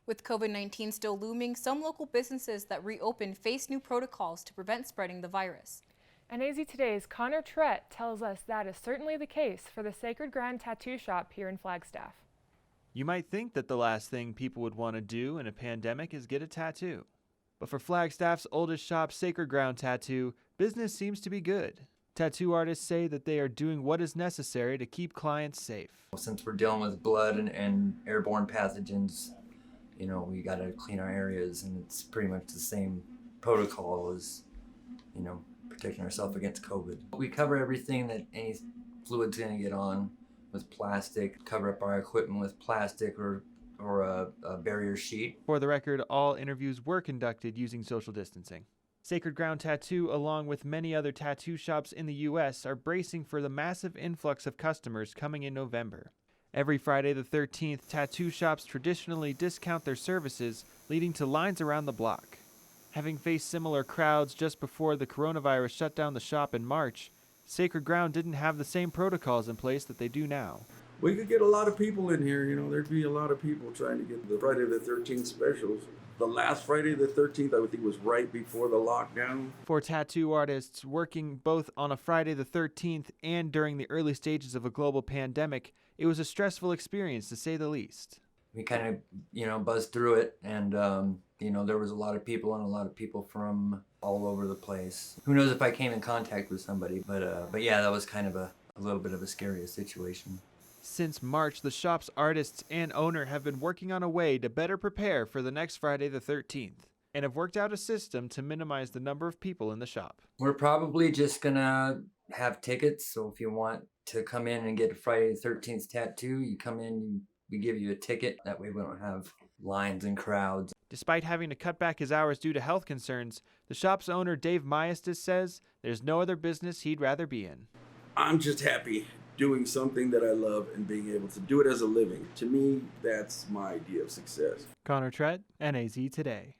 With COVID-19 still looming, some local businesses that reopened face new protocols to prevent spreading the virus. NAZ Today's Connor Trett tells us that is certainly the case for the Sacred Ground Tattoo Shop here in Flagstaff. You might think that the last thing people would want to do in a pandemic is get a tattoo. But for Flagstaff's oldest shop, Sacred Ground Tattoo, business seems to be good. Tattoo artists say that they are doing what is necessary to keep clients safe. Since we're dealing with blood and airborne pathogens, we got to clean our areas, and it's pretty much the same protocol as, protecting ourselves against COVID. We cover everything that any fluid's going to get on with plastic, cover up our equipment with plastic or a barrier sheet. For the record, all interviews were conducted using social distancing. Sacred Ground Tattoo, along with many other tattoo shops in the U.S., are bracing for the massive influx of customers coming in November. Every Friday the 13th, tattoo shops traditionally discount their services, leading to lines around the block. Having faced similar crowds just before the coronavirus shut down the shop in March, Sacred Ground didn't have the same protocols in place that they do now. We could get a lot of people in here, there'd be a lot of people trying to get the Friday the 13th specials. The last Friday the 13th, I would think, was right before the lockdown. For tattoo artists working both on a Friday the 13th and during the early stages of a global pandemic, it was a stressful experience to say the least. We kind of, buzzed through it, and, there was a lot of people from all over the place. Who knows if I came in contact with somebody, but yeah, that was kind of a little bit of a scary situation. Since March, the shop's artists and owner have been working on a way to better prepare for the next Friday the 13th and have worked out a system to minimize the number of people in the shop. We're probably just gonna have tickets, so if you want to come in and get a Friday the 13th tattoo, you come in, we give you a ticket. That way we don't have lines and crowds. Despite having to cut back his hours due to health concerns, the shop's owner, Dave Maestas, says there's no other business he'd rather be in. I'm just happy doing something that I love and being able to do it as a living. To me, that's my idea of success. Connor Trett, NAZ Today.